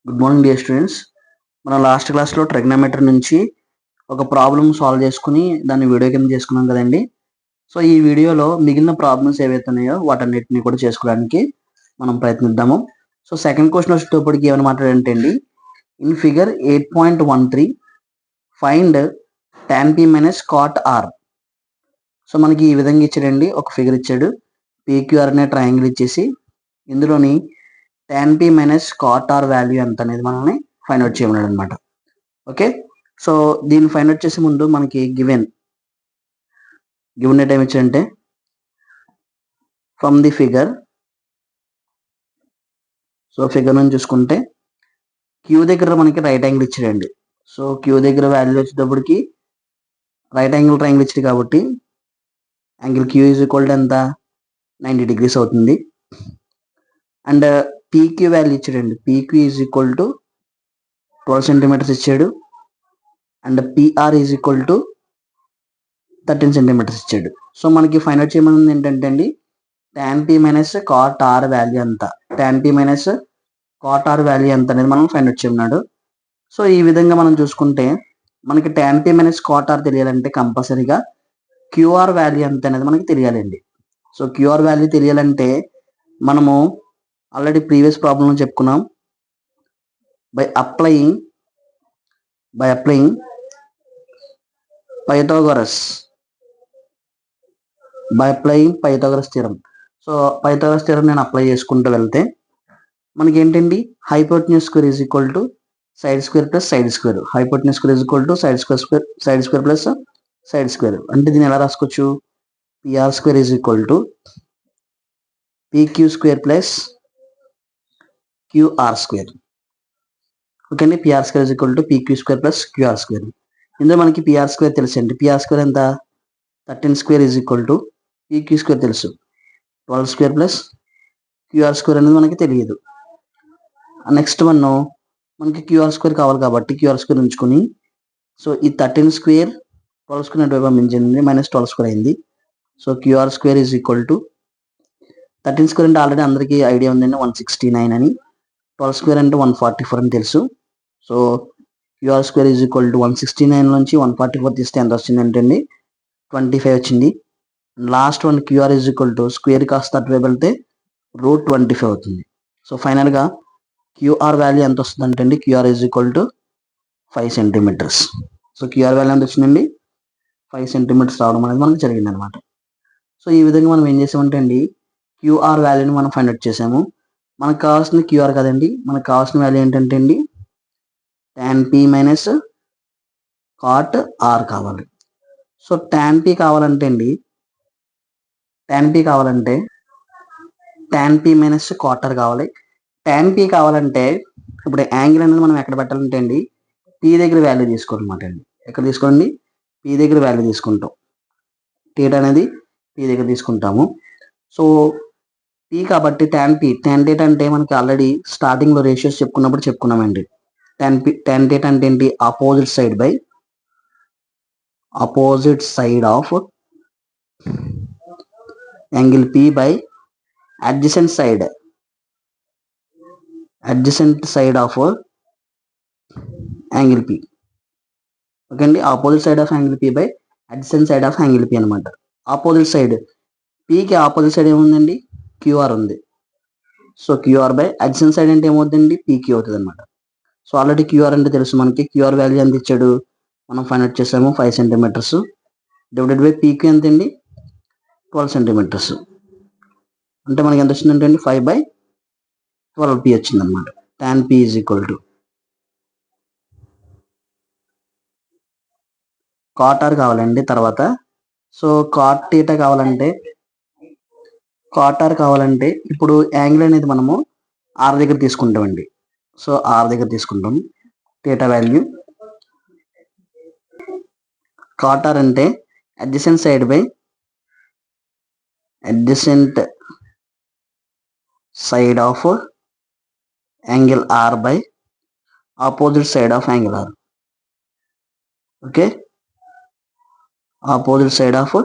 Good morning dear students. మనం last క్లాస్లో trigonometry నుంచి ఒక ప్రాబ్లమ్ సాల్వ్ చేసుకుని దాన్ని వీడియో కింద చేసుకున్నాం కదండి. సో ఈ వీడియోలో మిగిలిన ప్రాబ్లమ్స్ ఏవైతే ఉన్నాయో వాటన్నిటిని కూడా చేసుకోవడానికి మనం ప్రయత్నిద్దాము. సో సెకండ్ క్వశ్చన్ వచ్చేటప్పటికి ఏమైనా మాట్లాడంటే అండి, in figure 8.13 find tan p minus cot R. So మనకి ఈ విధంగా ఇచ్చాడండి, ఒక ఫిగర్ ఇచ్చాడు, PQR అనే ట్రయాంగిల్ ఇచ్చేసి ఇందులోని tan p minus cot R value ఎంత అనేది మనల్ని ఫైండ్ అవుట్ చేయమన్నాడు అనమాట. ఓకే, సో దీన్ని ఫైండ్ అవుట్ చేసే ముందు మనకి గివెన్ టైం ఇచ్చాడంటే from the figure, so figure నుంచి చూసుకుంటే క్యూ దగ్గర మనకి రైట్ యాంగిల్ ఇచ్చాడండి. సో క్యూ దగ్గర వాల్యూ వచ్చేటప్పటికి రైట్ యాంగిల్ ట్రయాంగిల్ ఇచ్చాడు కాబట్టి angle Q is equal to ఎంత, 90 degrees అవుతుంది. అండ్ పీక్యూ వాల్యూ ఇచ్చాడండి, PQ is equal to 12 centimeters ఇచ్చాడు. And PR is equal to 13 centimeters ఇచ్చాడు. సో మనకి ఫైండ్ అవుట్ చేయమని ఏంటంటే అండి, tan p minus cot R value ఎంత, tan p minus cot R value ఎంత అనేది మనం ఫైండ్ అవుట్ చేయమన్నాడు. సో ఈ విధంగా మనం చూసుకుంటే మనకి tan p minus cot R తెలియాలంటే కంపల్సరీగా క్యూఆర్ వాల్యూ ఎంత అనేది మనకి తెలియాలండి. సో క్యూఆర్ వాల్యూ తెలియాలంటే మనము ఆల్రెడీ ప్రీవియస్ ప్రాబ్లంలో చెప్పుకున్నాం, by applying Pythagoras theorem. So Pythagoras theorem నేను అప్లై చేసుకుంటూ వెళ్తే మనకి ఏంటండి, hypotenuse square is equal to side square plus side square, hypotenuse square is equal to side square plus side square. అంటే దీన్ని ఎలా రాసుకోవచ్చు, PR square is equal to PQ square plus QR square. Okay అండి, PR square is equal to PQ square plus QR square. ఇందులో మనకి PR square తెలుసు అండి, PR square ఎంత, 13 square is equal to PQ square తెలుసు, 12 square plus QR square అనేది మనకి తెలియదు. నెక్స్ట్ మనకి క్యూఆర్ స్క్వేర్ కావాలి కాబట్టి క్యూఆర్ స్క్వేర్ ఉంచుకొని, సో ఈ 13 స్క్వేర్ 12 స్క్వేర్ అటువైపు పంపించింది, మైనస్ 12 స్క్వేర్ అయింది. So QR square is equal to 13 square అంటే ఆల్రెడీ అందరికీ ఐడియా ఉందండి, 169 అని. 12 స్క్వేర్ అంటే 144 అని తెలుసు. So QR square is equal to 169 నుంచి 144 తీస్తే ఎంత వచ్చిందంటే అండి, 25 వచ్చింది. Last one QR is equal to square కాస్త అటువైపు వెళ్తే √25 అవుతుంది. సో ఫైనల్గా క్యూఆర్ వాల్యూ ఎంత వస్తుంది అంటే అండి, QR is equal to 5 centimeters. So QR value ఎంత వచ్చిందండి, 5 centimeters రావడం అనేది మనకు జరిగింది అనమాట. సో ఈ విధంగా మనం ఏం చేసామంటే అండి, క్యూఆర్ వాల్యూని మనం ఫైండ్ అవుట్ చేసాము. మనకు కావాల్సిన క్యూఆర్ కదండి, మనకు కావాల్సిన వాల్యూ ఏంటంటే అండి tan p minus cot R కావాలి. సో tan p కావాలంటే tan p minus cot R కావాలి. tan p కావాలంటే ఇప్పుడు యాంగిల్ అనేది మనం ఎక్కడ పెట్టాలంటే అండి, p దగ్గర వాల్యూ తీసుకోవాలన్నమాట అండి. ఎక్కడ తీసుకోండి, p దగ్గర వాల్యూ తీసుకుంటాం, థీటా అనేది p దగ్గర తీసుకుంటాము. సో p కాబట్టి tan theta అంటే మనకి ఆల్రెడీ స్టార్టింగ్లో రేషియోస్ చెప్పుకున్నామండి. tan theta అంటే ఏంటి, opposite side of angle p by adjacent side of angle p. Okay అండి, opposite side of angle p by adjacent side of angle p అనమాట. Opposite side, pకి opposite side ఏముందండి, QR ఉంది. So QR by adjacent side అంటే ఏమవుతుందండి, PQ అవుతుంది అనమాట. So already QR అంటే తెలుసు మనకి, క్యూఆర్ వాల్యూ ఎంత ఇచ్చాడు మనం ఫైండ్ అవుట్ చేసాము, 5 centimeters డివైడెడ్ బై పీక్యూ ఎంత అండి, 12 centimeters. అంటే మనకి ఎంత వచ్చిందంటే అండి 5/12 p వచ్చింది అనమాట. tan p is equal to cot R కావాలండి తర్వాత. సో కాట్ థీటా కావాలంటే ఇప్పుడు యాంగిల్ అనేది మనము r దగ్గర తీసుకుంటామండి. సో r దగ్గర తీసుకుంటాం థీటా వాల్యూ. కాట్ ఆర్ అంటే adjacent side of angle r by opposite side of angle r. Okay, opposite side of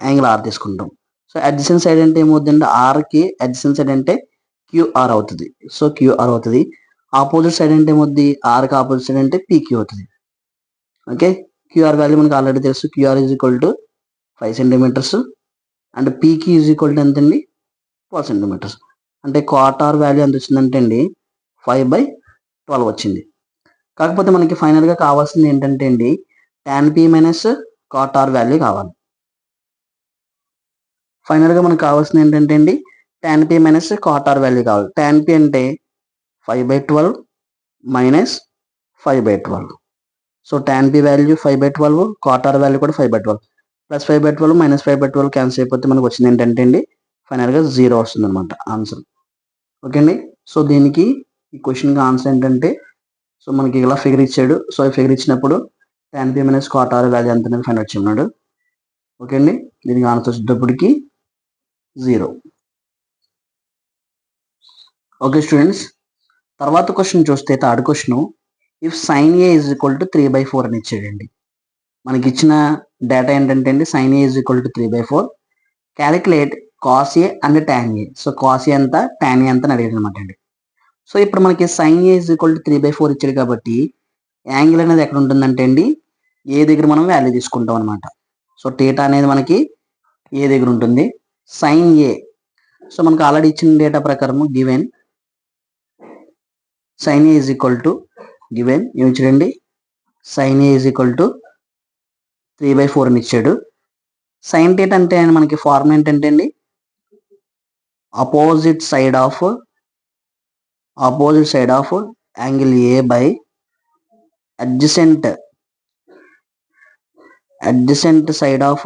angle r తీసుకుంటాం. సో అడ్జసెంట్ సైడ్ అంటే ఏమవుతుందంటే, ఆర్కి అడ్జసెంట్ సైడ్ అంటే క్యూఆర్ అవుతుంది. సో క్యూఆర్ అవుతుంది. ఆపోజిట్ సైడ్ అంటే ఏమవుద్ది, ఆర్కి ఆపోజిట్ సైడ్ అంటే పీక్యూ అవుతుంది. ఓకే, క్యూఆర్ వాల్యూ మనకు ఆల్రెడీ తెలుసు, QR is equal to 5 centimeters and PQ is equal to ఎంతండి, 12 సెంటీమీటర్స్. అంటే క్వార్టర్ వాల్యూ ఎంత వచ్చిందంటే అండి 5/12 వచ్చింది. కాకపోతే మనకి ఫైనల్గా కావాల్సింది ఏంటంటే అండి tan p minus quarter value కావాలి. ఫైనల్గా మనకు కావాల్సింది ఏంటంటే అండి tan p minus quarter value కావాలి. tan p అంటే 5/12 minus 5/12. So tan p value 5/12, quarter value కూడా 5/12, ప్లస్ 5/12 మైనస్ 5/12 క్యాన్సిల్ అయిపోతే మనకు వచ్చింది ఏంటంటే అండి ఫైనల్గా 0 వస్తుంది అనమాట ఆన్సర్. ఓకే అండి, సో దీనికి ఈ క్వశ్చన్కి ఆన్సర్ ఏంటంటే, సో మనకి ఇలా ఫిగర్ ఇచ్చాడు. సో ఈ ఫిగర్ ఇచ్చినప్పుడు tan p minus quarter value ఎంత అనేది ఫైండ్ అవుట్ చేయమన్నాడు. ఓకే అండి, దీనికి ఆన్సర్ వచ్చేటప్పటికి 0. ఓకే స్టూడెంట్స్, తర్వాత క్వశ్చన్ చూస్తే third question, if sin a is equal to 3/4 అని ఇచ్చాడండి. మనకి ఇచ్చిన డేటా ఏంటంటే అండి sin a is equal to 3/4, calculate cos a and tan a. So cos a ఎంత, tan a ఎంత అని అడిగాడు అనమాట అండి. సో ఇప్పుడు మనకి sin a is equal to 3/4 ఇచ్చాడు కాబట్టి యాంగిల్ అనేది ఎక్కడ ఉంటుందంటే అండి ఏ దగ్గర మనం వాల్యూ తీసుకుంటాం అనమాట. సో థీటా అనేది మనకి ఏ దగ్గర ఉంటుంది, sin a. సో మనకు ఆల్రెడీ ఇచ్చిన డేటా ప్రకారం given sin a is equal to given ఏమి ఇచ్చాడండి, sin a is equal to 3/4 అని ఇచ్చాడు. sin θ అంటే మనకి ఫార్ములా ఏంటంటే అండి opposite side of angle A by adjacent side of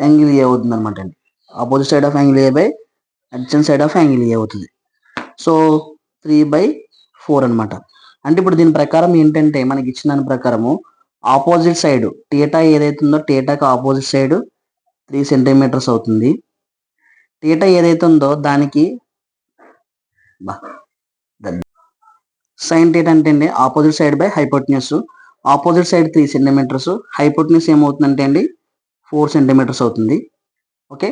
angle A అవుతుంది అనమాట అండి. Opposite side of angle A by adjacent side of angle A అవుతుంది. సో 3/4 అనమాట. అంటే ఇప్పుడు దీని ప్రకారం ఏంటంటే మనకి ఇచ్చిన దాని ప్రకారము ఆపోజిట్ సైడ్ థీటా ఏదైతే ఉందో థీటాకి ఆపోజిట్ సైడ్ 3 సెంటీమీటర్స్ అవుతుంది. థీటా ఏదైతే ఉందో దానికి సైన్ థీటా అంటే అండి opposite side by hypotenuse. Opposite side 3 centimeters, hypotenuse ఏమవుతుందంటే అండి 4 సెంటీమీటర్స్ అవుతుంది. ఓకే,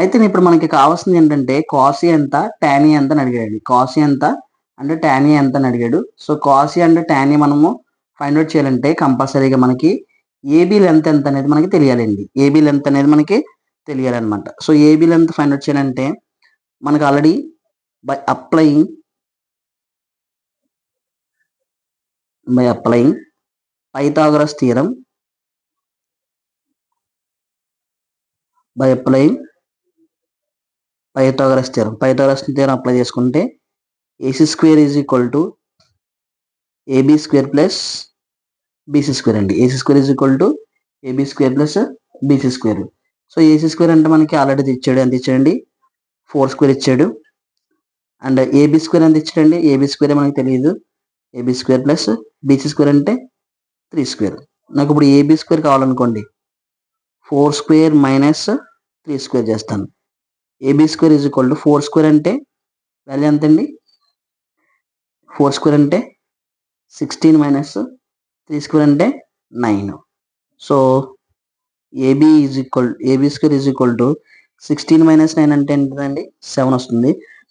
అయితే ఇప్పుడు మనకి కావాల్సింది ఏంటంటే cos a ఎంత, tan a ఎంత అని అడిగాడు. cos a ఎంత అంటే tan a ఎంత అని అడిగాడు. సో cos a అంటే tan a మనము ఫైండ్ అవుట్ చేయాలంటే కంపల్సరీగా మనకి ఏబీ లెంత్ ఎంత అనేది మనకి తెలియాలండి. ఏబీ లెంత్ అనేది మనకి తెలియాలన్నమాట. So AB length find out చేయాలంటే మనకు already by applying Pythagoras theorem Pythagoras theorem apply చేసుకుంటే AC square is equal to AB square plus BC square అండి. AC square is equal to AB square plus BC square. So AC square అంటే మనకి already ఇచ్చాడు, ఎంత ఇచ్చాడండి 4 square ఇచ్చాడు. And AB square ఎంత ఇచ్చాడండి, ఏబీ స్క్వేర్ మనకి తెలియదు, AB square plus BC square అంటే 3 స్క్వేర్. నాకు ఇప్పుడు ఏబీ స్క్వేర్ కావాలనుకోండి 4 స్క్వేర్ మైనస్ 3 స్క్వేర్ చేస్తాను. AB square is equal to 4 square అంటే వాల్యూ ఎంత అండి, 4 స్క్వేర్ అంటే 16 మైనస్ 3 స్క్వేర్ అంటే 9. So AB square is equal to 16 minus 9 అంటే ఏంటండి 7 వస్తుంది.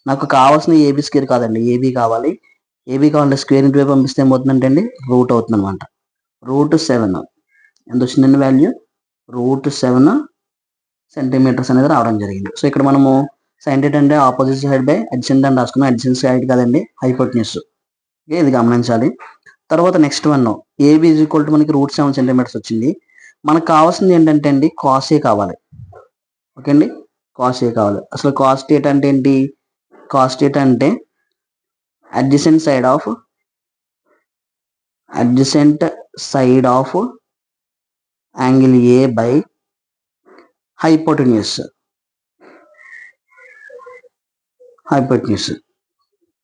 నాకు కావాల్సిన ఏబీ స్క్వేర్ కాదండి, ఏబీ కావాలి. ఏబీ కావాలంటే స్క్వేర్ ఇంటి వైపు పంపిస్తే ఏమవుతుందంటే అండి రూట్ అవుతుంది అనమాట. √7 ఎంత వచ్చిందండి వాల్యూ, √7 సెంటీమీటర్స్ అనేది రావడం జరిగింది. సో ఇక్కడ మనము సైన్ థీటా అంటే ఆపోజిట్ సైడ్ బై అడ్జసెంట్ అని రాసుకున్నాం. అడ్జసెంట్ సైడ్ కాదండి హైపోటెన్యూస్. ఓకే, ఇది గమనించాలి. తర్వాత next one AB is equal to మనకి √7 సెంటీమీటర్స్ వచ్చింది. మనకు కావాల్సింది ఏంటంటే అండి cos a కావాలి. ఓకే అండి, cos a కావాలి. అసలు cos θ అంటే ఏంటి, cos θ అంటే adjacent side of angle A by hypotenuse.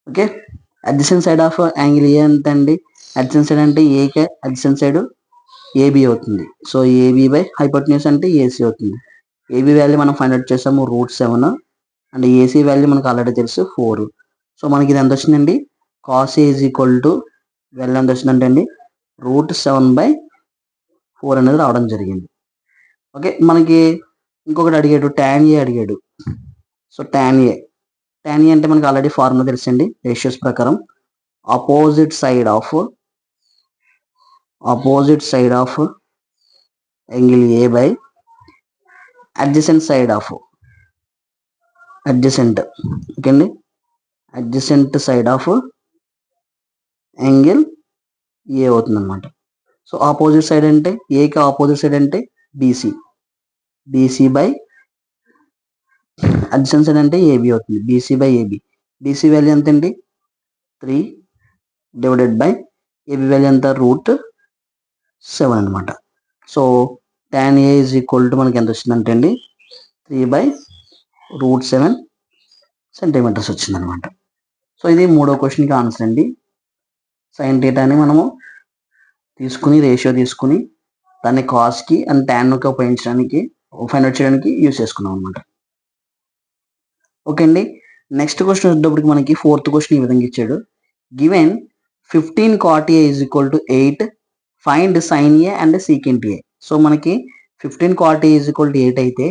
Okay, adjacent side of angle ఏ ఎంత అండి, అడ్జసెంట్ సైడ్ అంటే ఏకే అడ్జసెంట్ సైడ్ ఏబి అవుతుంది. సో ఏబి బై హైపోటెన్యూస్ అంటే ఏసీ అవుతుంది. ఏబి వాల్యూ మనం ఫైండ్ అవుట్ చేసాము √7 అండ్ ఏసీ వాల్యూ మనకు ఆల్రెడీ తెలుసు 4. సో మనకి ఇది ఎంత వచ్చిందండి, cos a is equal to value ఎంత వచ్చిందంటే అండి √7/4 అనేది రావడం జరిగింది. ఓకే, మనకి ఇంకొకటి అడిగాడు tan a అడిగాడు. So tan a tan A అంటే మనకి ఆల్రెడీ ఫార్ములా తెలుసండి రేషియోస్ ప్రకారం opposite side of angle A by adjacent side of adjacent okay అండి adjacent side of angle A అవుతుంది అనమాట. సో ఆపోజిట్ సైడ్ అంటే ఏకి ఆపోజిట్ సైడ్ అంటే BC, BC by adjacent side అంటే ఏబి అవుతుంది, BC by AB. BC value ఎంత అండి 3 డివైడెడ్ బై ఏబి వాల్యూ ఎంత √7 అనమాట. So tan A is equal to మనకి ఎంత వచ్చిందంటే అండి 3/√7 సెంటీమీటర్స్ వచ్చింది అనమాట. సో ఇది మూడో క్వశ్చన్కి ఆన్సర్ అండి. సైన్ థీటాని మనము తీసుకుని రేషియో తీసుకుని దాన్ని కాస్కి అండ్ ట్యాన్కి ఉపయోగించడానికి ఫైండ్ అవుట్ చేయడానికి యూజ్ చేసుకున్నాం అనమాట. ఓకే అండి, నెక్స్ట్ క్వశ్చన్ వచ్చేటప్పటికి మనకి ఫోర్త్ క్వశ్చన్ ఈ విధంగా ఇచ్చాడు. Given 15 cot A is equal to 8, find sin A and secant A. So మనకి 15 cot A is equal to 8 అయితే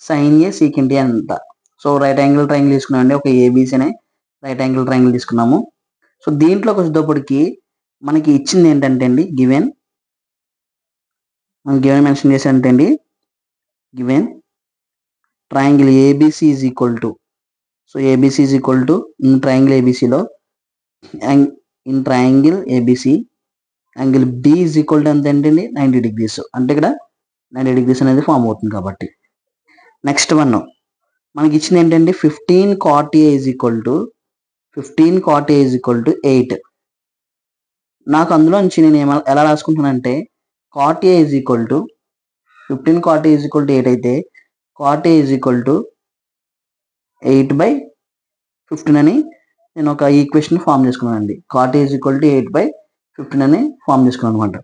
sin A secant A అంత. సో రైట్ యాంగిల్ ట్రయాంగిల్ తీసుకున్నామండి, ఒక ఏబీసీ అనే రైట్ యాంగిల్ ట్రయాంగిల్ తీసుకున్నాము. సో దీంట్లోకి వచ్చేటప్పటికి మనకి ఇచ్చింది ఏంటంటే అండి గివెన్ మెన్షన్ చేశారంటే అండి given triangle ABC is equal to, so ABC is equal to in triangle ఏబిసిలో in triangle ABC angle B is equal to ఎంత ఏంటండి 90 degrees. అంటే ఇక్కడ 90 degrees అనేది ఫామ్ అవుతుంది కాబట్టి. నెక్స్ట్ వన్ మనకి ఇచ్చింది ఏంటంటే 15 cot A is equal to 8. నాకు అందులో నుంచి నేను ఎలా రాసుకుంటున్నానంటే cot A is equal to 15 cot A is equal to 8 అయితే cot A is equal to 8/15 అని నేను ఒక ఈక్వేషన్ ఫామ్ చేసుకున్నానండి. cot A is equal to 8/15 అని ఫామ్ చేసుకున్నాను అనమాట.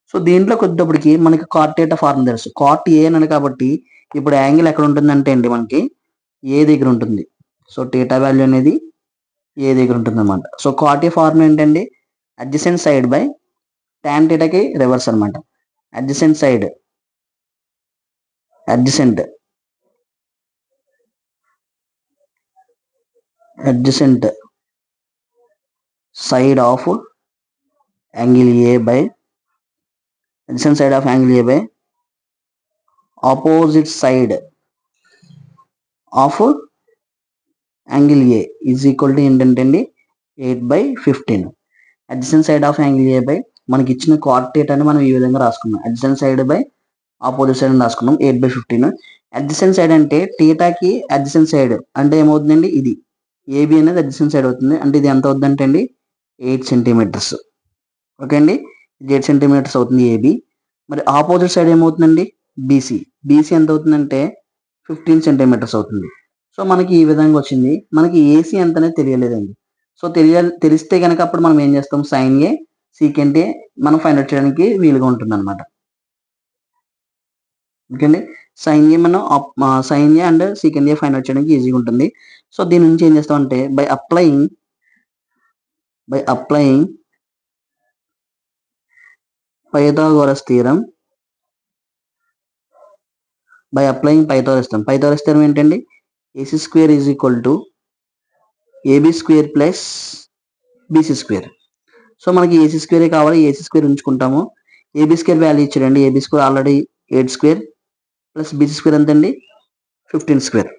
సో దీంట్లోకి వచ్చేటప్పటికి మనకి cot theta ఫార్ములా తెలుసు. cot A అని కాబట్టి ఇప్పుడు యాంగిల్ ఎక్కడ ఉంటుందంటే అండి మనకి ఏ దగ్గర ఉంటుంది. సో థీటా వాల్యూ అనేది ఏ దగ్గర ఉంటుంది అనమాట. సో cot A ఫార్ములా ఏంటండి అడ్జసెంట్ సైడ్ బై tan థీటాకి రివర్స్ అనమాట. Adjacent side of angle A by adjacent side of angle A by opposite side of angle A is equal to ఏంటంటే అండి 8/15. adjacent side of angle A by మనకి ఇచ్చిన cot theta అని మనం ఈ విధంగా రాసుకున్నాం. adjacent side by opposite side అని రాసుకున్నాం 8/15. adjacent side అంటే థీటాకి adjacent side అంటే ఏమవుతుందండి ఇది ఏబి అనేది adjacent side అవుతుంది. అంటే ఇది ఎంత అవుతుందంటే అండి 8 centimeters. ఓకే అండి, ఇది 8 centimeters అవుతుంది ఏబి. మరి ఆపోజిట్ సైడ్ ఏమవుతుందండి బీసీ ఎంత అవుతుందంటే 15 centimeters అవుతుంది. సో మనకి ఈ విధంగా వచ్చింది. మనకి ఏసీ ఎంత అనేది తెలియలేదండి. సో తెలిస్తే కనుక అప్పుడు మనం ఏం చేస్తాం సైన్ ఏ సీకెంట్ ఏ మనం ఫైండ్ అవుట్ చేయడానికి వీలుగా ఉంటుంది అనమాట. ఓకే అండి, sine A and secant A find out చేయడానికి ఈజీగా ఉంటుంది. సో దీని నుంచి ఏం చేస్తామంటే by applying Pythagoras theorem Pythagoras theorem ఏంటండి AC square is equal to AB square plus BC square. So మనకి ఏసీ స్క్వేరే కావాలి, ఏసీ స్క్వేర్ ఉంచుకుంటాము. ఏబి స్క్వేర్ వాల్యూ ఇచ్చాడండి, AB square already 8 square plus BC square ఎంతండి 15 square.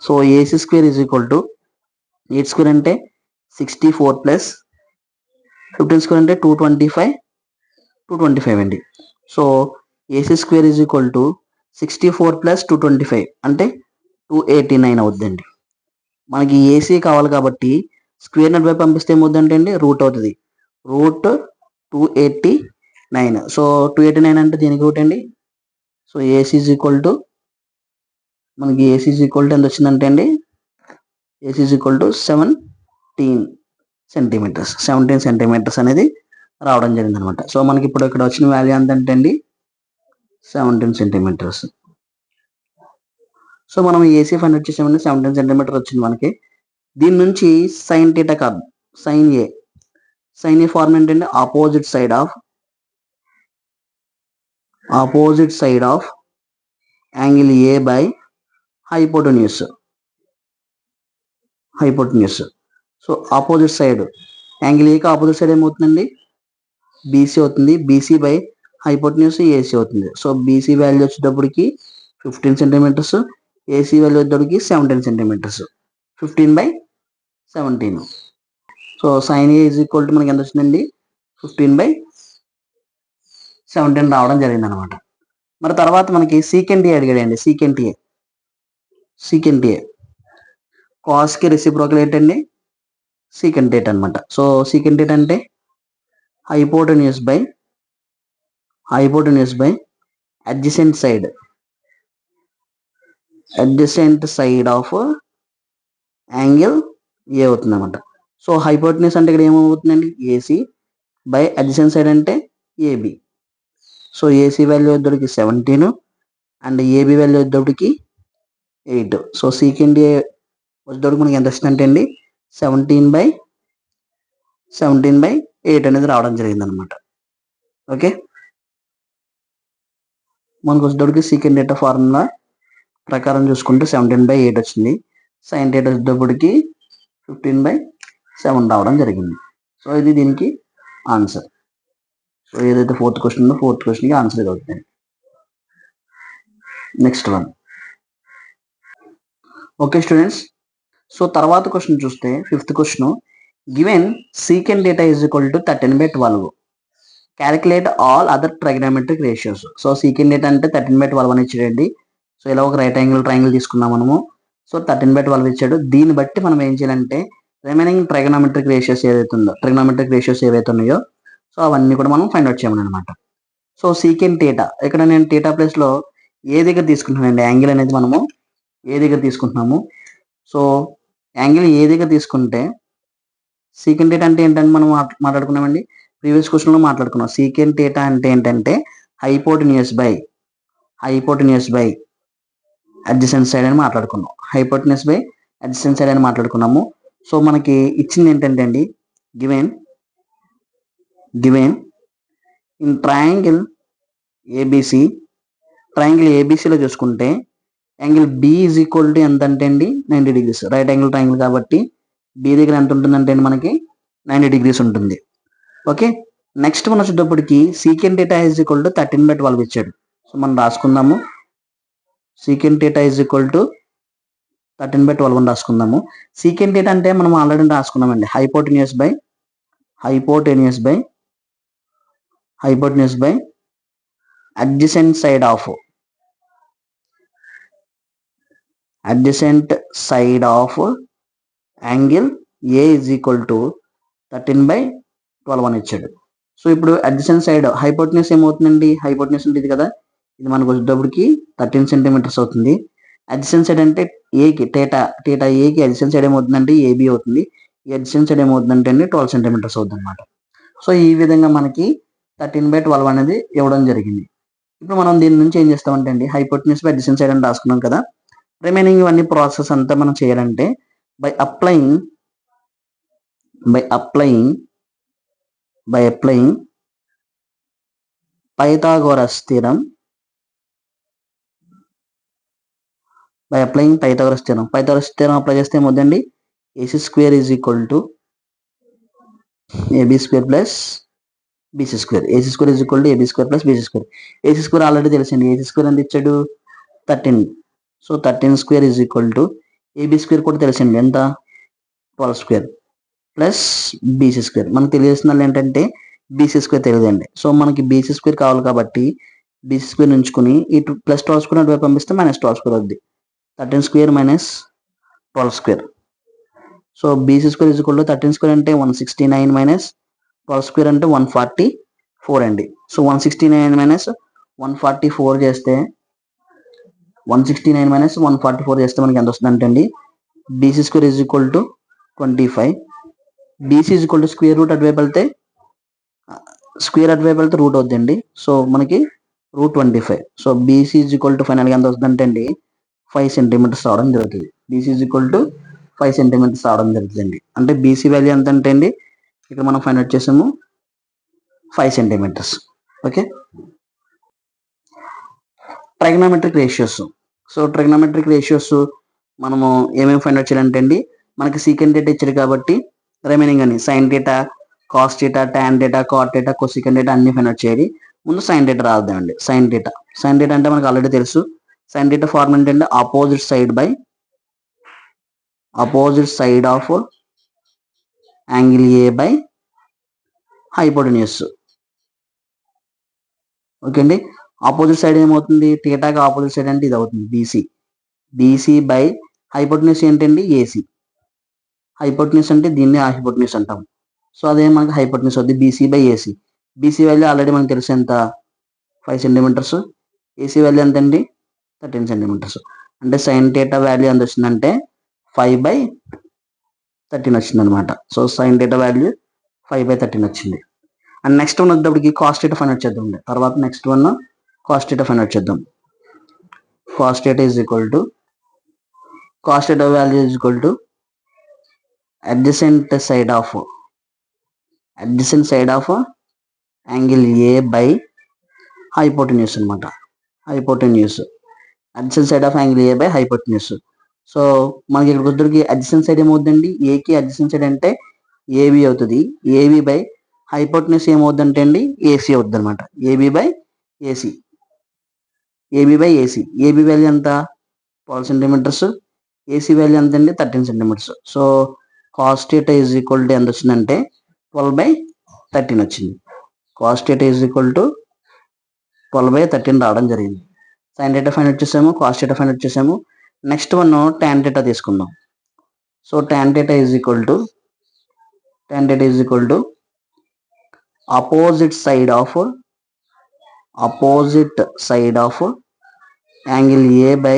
So AC square is equal to 8 square అంటే 64 plus 15 square అంటే 225 అండి. So AC square is equal to 64 plus 225 అంటే 289 అవుతుందండి. మనకి ఏసీ కావాలి కాబట్టి స్క్వేర్ నట్ వైపు పంపిస్తే ఏమవుతుందంటే అండి రూట్ అవుతుంది, √289. సో 289 అంటే దీనికి రూట్ అండి. So AC is equal to మనకి ఎంత వచ్చిందంటే అండి AC is equal to 17 centimeters అనేది రావడం జరిగింది అనమాట. సో మనకి ఇప్పుడు ఇక్కడ వచ్చిన వాల్యూ ఎంతంటే అండి 17 centimeters. సో మనం ఏసీ ఫైండ్ అవుట్ చేసామంటే 17 centimeters వచ్చింది మనకి. దీని నుంచి సైన్ థీటా కాదు సైన్ ఏ ఫార్మ్ ఏంటంటే opposite side of angle A by hypotenuse. Hypotenuse. So opposite side angle ఏకి ఆపోజిట్ సైడ్ ఏమవుతుందండి, బీసీ అవుతుంది. బీసీ బై హైపోటెన్యూస్ ఏసీ అవుతుంది. సో బీసీ వాల్యూ వచ్చేటప్పటికి 15 సెంటీమీటర్స్, ఏసీ వాల్యూ వచ్చేటప్పటికి 17 centimetres. 15/17. So sine A is equal to మనకి ఎంత వచ్చిందండి, 15/17 రావడం జరిగింది అనమాట. మరి తర్వాత మనకి సీకెంట్ ఏ అడిగాడండి. సీకెంట్ ఏ కాస్కి రెసిప్రోకల్ ఏంటండి, సీకెంట్ ఎయిట్ అనమాట. సో సీకెంట్ ఎయిట్ అంటే hypotenuse by adjacent side of angle A అవుతుంది అనమాట. సో హైపోటెన్యూస్ అంటే ఇక్కడ ఏమవుతుందండి, ఏసీ బై అడ్జసెంట్ సైడ్ అంటే ఏబి. సో ఏసీ వాల్యూ వచ్చేటప్పటికి 17 అండ్ ఏబి వాల్యూ వచ్చేటప్పటికి 8. సో సీకెంట్ ఏ వచ్చేటప్పటికి మనకి ఎంత వస్తుందంటే అండి 17/8 అనేది రావడం జరిగింది అనమాట. ఓకే, మనకు వచ్చేటప్పటికి సీకెంట్ డేటా ఫార్ములా ప్రకారం చూసుకుంటే 17/8 వచ్చింది. సైన్ డేటా వచ్చేటప్పటికి 15/7 రావడం జరిగింది. సో ఇది దీనికి ఆన్సర్. సో ఏదైతే ఫోర్త్ క్వశ్చన్ ఉందో ఫోర్త్ క్వశ్చన్కి ఆన్సర్ ఇది అవుతుంది. Next one. Okay students, so తర్వాత క్వశ్చన్ చూస్తే fifth question, given secant theta is equal to 13/12, calculate all other trigonometric ratios. So secant theta అంటే 13/12 అని ఇచ్చాడండి. సో ఇలా ఒక రైట్ యాంగిల్ ట్రయాంగిల్ తీసుకున్నాం మనము. సో 13/12 ఇచ్చాడు. దీన్ని బట్టి మనం ఏం చేయాలంటే రిమైనింగ్ ట్రైగ్నోమెట్రిక్ రేషియోస్ ఏవైతే ఉన్నాయో సో అవన్నీ కూడా మనం ఫైండ్ అవుట్ చేయమని అనమాట. సో సీకెంట్ డేటా ఇక్కడ నేను డేటా ప్లేస్ లో ఏ దగ్గర తీసుకుంటున్నానండి, యాంగిల్ అనేది మనము ఏ దగ్గర తీసుకుంటున్నాము. సో యాంగిల్ ఏ దగ్గర తీసుకుంటే సీకెంట్ డేటా అంటే ఏంటంటే మనం మాట్లాడుకున్నామండి, ప్రీవియస్ క్వశ్చన్ లో మాట్లాడుకున్నాం. సీకెంట్ డేటా అంటే ఏంటంటే హైపోటెన్యూస్ బై అడ్జసెంట్ సైడ్ అని మాట్లాడుకున్నాము. సో మనకి ఇచ్చింది ఏంటంటే అండి, గివెన్ ఇన్ ట్రయాంగిల్ ఏబిసిలో చూసుకుంటే angle B is equal to ఎంత అంటే అండి 90 degrees. రైట్ యాంగిల్ ట్రయాంగిల్ కాబట్టి బి దగ్గర ఎంత ఉంటుందంటే అండి మనకి 90 degrees ఉంటుంది. ఓకే, నెక్స్ట్ మనం వచ్చేటప్పటికి secant theta is equal to 13/12 ఇచ్చాడు. సో మనం రాసుకుందాము, secant theta is equal to 13/12 అని రాసుకుందాము. సీకెంట్ డేటా అంటే మనం ఆల్రెడీ రాసుకున్నామండి, hypotenuse by adjacent side of angle A is equal to 13/12 అని ఇచ్చాడు. సో ఇప్పుడు అడ్జసెంట్ సైడ్ హైపోటెన్యూస్ ఏమవుతుందండి, హైపోటెన్యూస్ ఉంటుంది కదా, ఇది మనకు వచ్చేటప్పటికి 13 సెంటీమీటర్స్ అవుతుంది. అడ్జసెంట్ సైడ్ అంటే ఏకి థీటా ఏకి అడ్జసెంట్ సైడ్ ఏమవుతుందంటే ఏబి అవుతుంది. ఈ అడ్జసెంట్ సైడ్ ఏమవుతుందంటే అండి 12 సెంటీమీటర్స్ అవుతుంది అనమాట. సో ఈ విధంగా మనకి 13/12 అనేది ఇవ్వడం జరిగింది. ఇప్పుడు మనం దీని నుంచి ఏం చేస్తామంటే అండి, హైపోటెన్యూస్ బై అడ్జసెంట్ సైడ్ అని రాసుకున్నాం కదా, రిమైనింగ్ ఇవన్నీ ప్రాసెస్ అంతా మనం చేయాలంటే బై అప్లయింగ్ పైథాగోరస్ థీరం అప్లై చేస్తే ఏమవుతుందండి, AC square is equal to AB square plus BC square. AC square is equal to AB square plus BC square. AC square already తెలిసింది, ఏసీ స్క్వేర్ ఎంత ఇచ్చాడు 13. So 13 square is equal to AB square కూడా తెలిసింది ఎంత 12 square plus BC square. మనకు తెలియాల్సిన ఏంటంటే BC square తెలియదండి. సో మనకి బీసీ స్క్వేర్ కావాలి కాబట్టి బీసీ స్క్వేర్ ఉంచుకుని ఇటు ప్లస్ 12 స్క్వేర్ అటువైపు పంపిస్తే -12 స్క్వేర్ అవుద్ది. 13 square minus 12 square. So BC square is equal to 13 square అంటే 169 మైనస్ 12 స్క్వేర్ అంటే 144 అండి. సో 169 మైనస్ 144 చేస్తే 169 చేస్తే మనకి ఎంత వస్తుంది అంటే అండి, BC square is equal to 25. BC is equal to square root అటువైపు వెళ్తే రూట్ అవుతుందండి. సో మనకి √25. So BC is equal to ఫైనల్గా ఎంత వస్తుంది అంటే అండి 5 సెంటీమీటర్స్ రావడం జరుగుతుంది. BC is equal to 5 centimeters రావడం జరుగుతుందండి. అంటే బీసీ వాల్యూ ఎంత అంటే అండి ఇక్కడ మనం ఫైండ్ అవుట్ చేసాము 5 centimetres. Okay, trigonometric ratios. So trigonometric ratios మనము ఏమేమి ఫైండ్ అవుట్ చేయాలంటే అండి, మనకి సీకెంట్ డేటా ఇచ్చాడు కాబట్టి రిమైనింగ్ అని sine theta, cos theta, tan theta, cot theta, cosecant theta అన్ని ఫైండ్ అవుట్ చేయాలి. ముందు సైన్ డేటా రాద్దామండి. సైన్ డేటా అంటే మనకు ఆల్రెడీ తెలుసు. సైన్ డేటా ఫార్ములా ఏంటంటే opposite side of angle A by hypotenuse. Okay అండి. ఆపోజిట్ సైడ్ ఏమవుతుంది, థీటాకి ఆపోజిట్ సైడ్ అంటే ఇది అవుతుంది బీసీ బై హైపోటెన్యూస్ ఏంటండి ఏసీ. హైపోటెన్యూస్ అంటే దీన్ని హైపోటెన్యూస్ అంటాం. సో అదే మనకి హైపోటెన్యూస్ అవుతుంది BC by AC. BC value already మనకు తెలుసు ఎంత 5 సెంటీమీటర్స్. ఏసీ వాల్యూ ఎంత అండి 13 సెంటీమీటర్స్. అంటే సైన్ థీటా వాల్యూ ఎంత వచ్చిందంటే 5/13 వచ్చింది అనమాట. సో సైన్ థీటా వాల్యూ 5/13 వచ్చింది. అండ్ నెక్స్ట్ వన్ వచ్చేటప్పటికి కాస్ థీటా ఫైండ్ అవుట్ చేద్దాం. తర్వాత next one cos theta find out చేద్దాం. Cos theta value is equal to adjacent side of angle A by hypotenuse అనమాట. adjacent side of angle A by hypotenuse. So మనకి ఇక్కడ కుదిరికి adjacent side ఏమవుతుందండి, ఏకి adjacent side అంటే AB అవుతుంది. AB by hypotenuse ఏమవుతుందంటే అండి ఏసీ అవుతుంది అనమాట. AB by AC. AB value ఎంత 12 సెంటీమీటర్స్. ఏసీ వాల్యూ ఎంత అండి 13 centimetres. So cos theta is equal to ఎంత వచ్చిందంటే 12/13 వచ్చింది. Cos theta is equal to 12/13 రావడం జరిగింది. సైన్ థీటా ఫైండ్ అవుట్ చేసాము, కాస్ థీటా ఫైండ్ అవుట్ చేసాము. నెక్స్ట్ వన్ టాన్ థీటా తీసుకుందాం. So tan theta is equal to opposite side of angle A by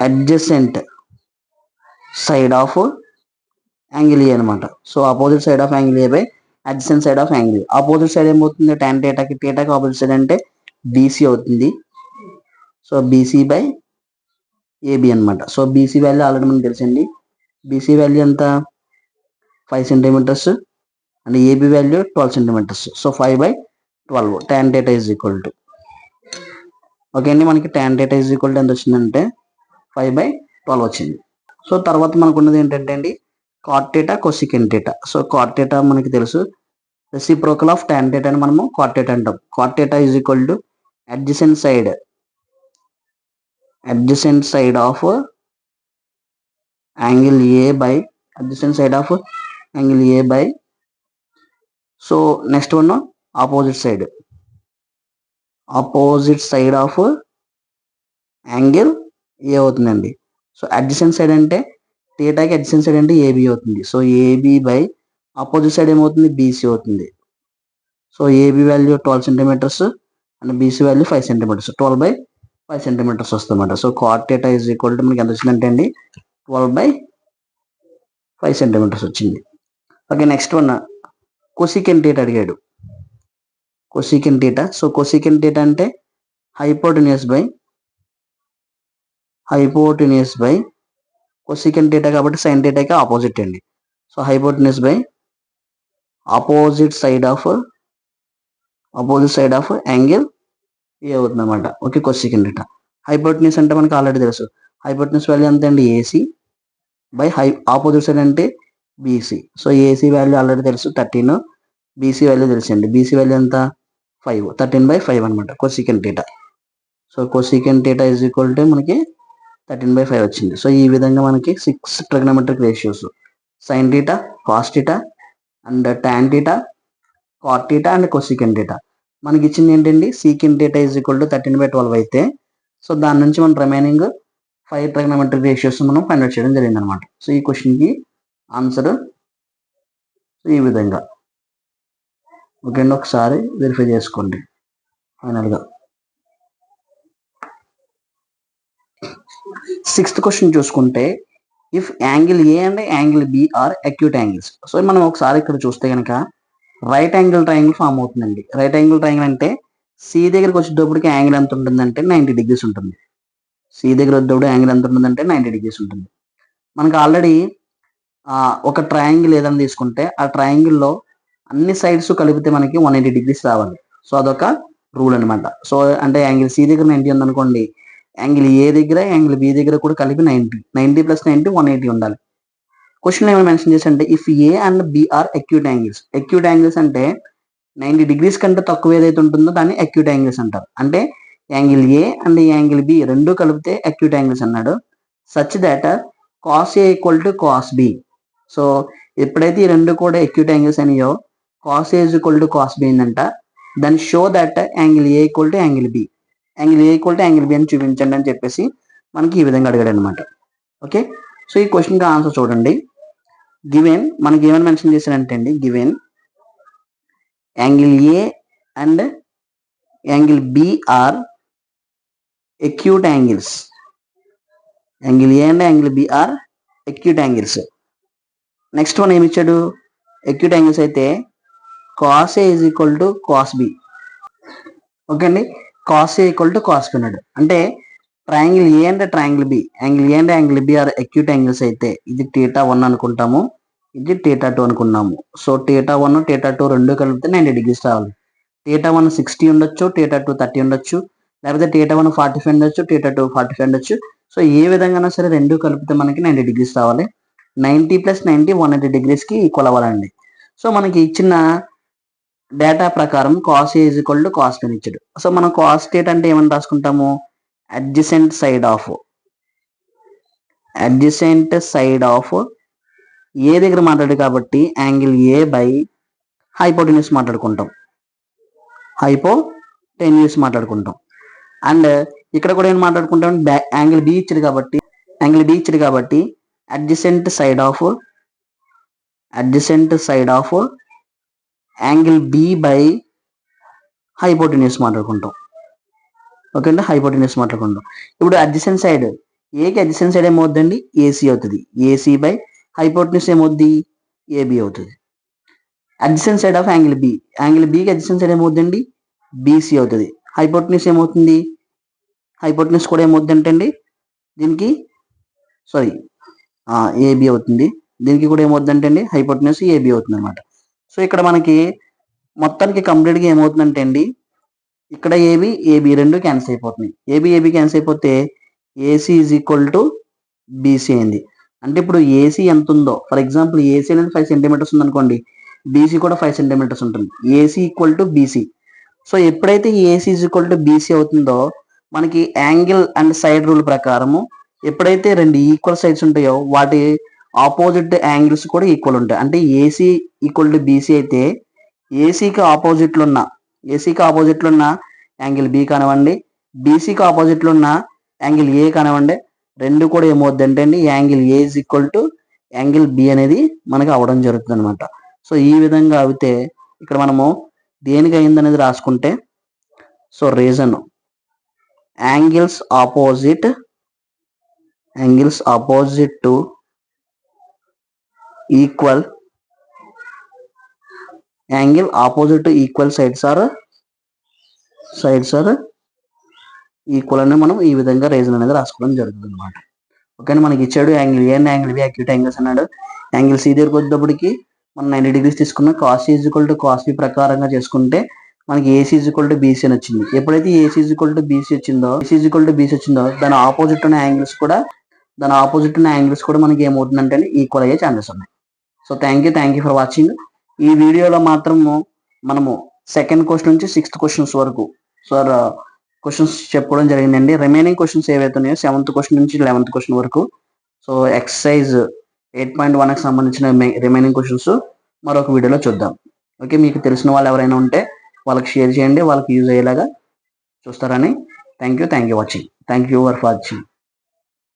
adjacent side of angle A అనమాట. So opposite side of angle A by adjacent side of angle A. Opposite side ఏమవుతుంది tan థీటాకి opposite side అంటే BC అవుతుంది. So BC by AB అనమాట. So BC value already మనకు తెలుసండి. BC value ఎంత 5 centimeters and AB value 12 centimeters. So 5/12 tan theta is equal to okay అండి. మనకి tan theta is equal to ఎంత వచ్చిందంటే 5/12 వచ్చింది. సో తర్వాత మనకు ఉన్నది ఏంటంటే అండి cot theta, cosecant theta. So cot theta మనకి తెలుసు, రెసిప్రోకల్ ఆఫ్ టాన్ థీటా అని మనము కాట్ థీటా అంటాం. Cot theta is equal to adjacent side of angle A by so next one opposite side of angle A అవుతుందండి. So adjacent side అంటే థీటాకి adjacent side అంటే AB అవుతుంది. So AB by opposite side ఏమవుతుంది BC అవుతుంది. So AB value 12 centimeters and BC value 5 centimetres. 12/5 centimeters వస్తుందన్నమాట. So cot theta is equal to మనకి ఎంత వచ్చిందంటే అండి 12/5 సెంటీమీటర్స్ వచ్చింది. Okay next one cosecant theta అడిగాడు. సో కొసికెంట్ థీటా అంటే హైపోటెన్యూస్ బై కొసికెంట్ థీటా కాబట్టి సైన్ థీటాకి ఆపోజిట్ అండి. So hypotenuse by opposite side of angle A అవుతుంది అనమాట. Okay cosecant theta. హైపోటెన్యూస్ అంటే మనకి ఆల్రెడీ తెలుసు. హైపోటెన్యూస్ వాల్యూ ఎంత అండి ఏసీ బై ఆపోజిట్ సైడ్ అంటే BC. So AC value already తెలుసు 13, బీసీ వాల్యూ తెలుసండి. బీసీ వాల్యూ ఎంత 5, 13/5 అనమాట cosecant theta. So cosecant theta is equal to మనకి 13/5 వచ్చింది. సో ఈ విధంగా మనకి 6 trigonometric ratios sine theta, cos theta and tan theta, cot theta and cosecant theta. మనకి ఇచ్చింది ఏంటండి secant theta is equal to 13/12 అయితే సో దాని నుంచి మనం రిమైనింగ్ 5 ట్రిగ్నోమెట్రిక్ రేషియోస్ మనం ఫైండ్ అవుట్ చేయడం జరిగింది అనమాట. సో ఈ క్వశ్చన్కి ఆన్సర్ ఈ విధంగా. ఓకే అండి, ఒకసారి వెరిఫై చేసుకోండి ఫైనల్గా. 6th క్వశ్చన్ చూసుకుంటే if angle A and angle B are acute angles. So మనం ఒకసారి ఇక్కడ చూస్తే కనుక రైట్ యాంగిల్ ట్రయాంగిల్ ఫామ్ అవుతుందండి. రైట్ యాంగిల్ ట్రయాంగిల్ అంటే సి దగ్గరికి వచ్చేటప్పటికి యాంగిల్ ఎంత ఉంటుందంటే 90 degrees ఉంటుంది. సి దగ్గర వచ్చేటప్పుడు యాంగిల్ ఎంత ఉంటుందంటే 90 degrees ఉంటుంది. మనకు ఆల్రెడీ ఒక ట్రయాంగిల్ ఏదైనా తీసుకుంటే ఆ ట్రయాంగిల్లో అన్ని సైడ్స్ కలిపితే మనకి 180 degrees రావాలి. సో అదొక రూల్ అనమాట. సో అంటే యాంగిల్ సి దగ్గర 90 ఉందనుకోండి, యాంగిల్ ఏ దగ్గర యాంగిల్ బి దగ్గర కూడా కలిపి 90 ప్లస్ 90 180 ఉండాలి. క్వశ్చన్ ఏమైనా మెన్షన్ చేసంటే if A and B are acute angles అంటే 90 డిగ్రీస్ కంటే తక్కువ ఏదైతే ఉంటుందో దాన్ని అక్యూట్ యాంగిల్స్ అంటారు. అంటే angle A and angle B రెండు కలిపితే అక్యూట్ యాంగిల్స్ అన్నాడు. Such that cos A equal to cos B. So ఎప్పుడైతే ఈ రెండు కూడా అక్యూట్ యాంగిల్స్ అనియో cos A equal to cos B అయిందంట. Then show that angle A equal to angle B అని చూపించండి అని చెప్పేసి మనకి ఈ విధంగా అడిగాడు అనమాట. ఓకే, సో ఈ క్వశ్చన్కి ఆన్సర్ చూడండి. గివెన్ మనకి ఏమైనా మెన్షన్ చేశారంటే అండి, given angle A and angle B are acute angles. Angle A and angle B are acute angles. Next one ఏమి ఇచ్చాడు, acute angles అయితే cos A is equal to cos B. Okay అండి, cos A equal to cos B అన్నాడు. అంటే triangle A and triangle B, angle A and angle B are acute angles అయితే ఇది θ1 అనుకుంటాము, ఇది θ2 అనుకున్నాము. సో θ1 θ2 రెండు కలిపితే 90 డిగ్రీస్ రావాలి. θ1 60 ఉండొచ్చు, θ2 30 ఉండొచ్చు, లేకపోతే θ1 45 ఉండొచ్చు, θ2 45 ఉండొచ్చు. సో ఏ విధంగా సరే రెండు కలిపితే మనకి 90 డిగ్రీస్ రావాలి. 90 ప్లస్ 90 180 డిగ్రీస్కి ఈక్వల్ అవ్వాలండి. సో మనకి ఇచ్చిన డేటా ప్రకారం cos A is equal to cos B ఇచ్చాడు. సో మనం కాస్ థీటా అంటే ఏమని రాసుకుంటాము, అడ్జసెంట్ సైడ్ ఆఫ్ ఏ దగ్గర మాట్లాడు కాబట్టి యాంగిల్ ఏ బై హైపోటెన్యూస్ మాట్లాడుకుంటాం. అండ్ ఇక్కడ కూడా ఏం మాట్లాడుకుంటాం, యాంగిల్ బి ఇచ్చాడు కాబట్టి adjacent side of angle B by hypotenuse మాట్లాడుకుంటాం. ఓకే అండి, హైపోటెన్యూస్ మాట్లాడుకుంటాం. ఇప్పుడు అడ్జసెంట్ సైడ్ ఏకి అడ్జసెంట్ సైడ్ ఏమవుతుందండి, ఏసీ అవుతుంది. ఏసీ బై హైపోటెన్యూస్ ఏమవుద్ది, ఏబి అవుతుంది. అడ్జసెంట్ సైడ్ ఆఫ్ యాంగిల్ బికి అడ్జసెంట్ సైడ్ ఏమవుతుందండి, బీసీ అవుతుంది. హైపోటెన్యూస్ ఏమవుతుంది, హైపోటెన్యూస్ కూడా ఏమవుతుంది అంటే అండి దీనికి ఏబి అవుతుంది. దీనికి కూడా ఏమవుతుంది అంటే అండి హైపోటెన్యూస్ ఏబి అవుతుంది అనమాట. సో ఇక్కడ మనకి మొత్తానికి కంప్లీట్గా ఏమవుతుందంటే అండి, ఇక్కడ ఏబి రెండు క్యాన్సిల్ అయిపోతున్నాయి. ఏబి క్యాన్సిల్ అయిపోతే AC is equal to BC అయింది. అంటే ఇప్పుడు ఏసీ ఎంత ఉందో, ఫర్ ఎగ్జాంపుల్ ఏసీ అనేది 5 సెంటీమీటర్స్ ఉందనుకోండి, బీసీ కూడా 5 సెంటీమీటర్స్ ఉంటుంది. AC equal to BC. So ఎప్పుడైతే AC is equal to BC అవుతుందో మనకి యాంగిల్ అండ్ సైడ్ రూల్ ప్రకారము ఎప్పుడైతే రెండు ఈక్వల్ సైడ్స్ ఉంటాయో వాటి ఆపోజిట్ యాంగిల్స్ కూడా ఈక్వల్ ఉంటాయి. అంటే ఏసీ ఈక్వల్ టు బీసీ అయితే ఏసీకి ఆపోజిట్లో ఉన్న యాంగిల్ బి కానివ్వండి, బీసీకి ఆపోజిట్లో ఉన్న యాంగిల్ ఏ కానివ్వండి, రెండు కూడా ఏమవుద్ది అంటే అండి angle A is equal to angle B అనేది మనకి అవడం జరుగుతుంది అనమాట. సో ఈ విధంగా అయితే ఇక్కడ మనము దేనికి అయింది అనేది రాసుకుంటే, so reason angles opposite to equal sides are equal అని మనం ఈ విధంగా రీజన్ అనేది రాసుకోవడం జరుగుతుంది అనమాట. ఓకే, మనకి ఇచ్చాడు angle A and angle B acute angles అన్నాడు. యాంగిల్ సి దగ్గరకు వచ్చేటప్పటికి మనం 90 డిగ్రీస్ తీసుకున్న cos is equal to cos B ప్రకారంగా చేసుకుంటే మనకి AC is equal to BC అని వచ్చింది. ఎప్పుడైతే AC is equal to BC వచ్చిందో దాని ఆపోజిట్ ఉన్న యాంగిల్స్ కూడా మనకి ఏమవుతుందంటే ఈక్వల్ అయ్యే ఛాన్సెస్ ఉన్నాయి. So thank you for watching. ఈ వీడియోలో మాత్రము మనము సెకండ్ క్వశ్చన్ నుంచి 6th క్వశ్చన్స్ వరకు క్వశ్చన్స్ చెప్పుకోవడం జరిగిందండి. రిమైనింగ్ క్వశ్చన్స్ ఏవైతే ఉన్నాయో 7th క్వశ్చన్ నుంచి 11th క్వశ్చన్ వరకు, సో ఎక్సర్సైజ్ 8.1కి సంబంధించిన రిమైనింగ్ క్వశ్చన్స్ మరొక వీడియోలో చూద్దాం. ఓకే, మీకు తెలిసిన వాళ్ళు ఎవరైనా ఉంటే వాళ్ళకి షేర్ చేయండి, వాళ్ళకి యూజ్ అయ్యేలాగా చూస్తారని. Thank you watching. Thank you for watching.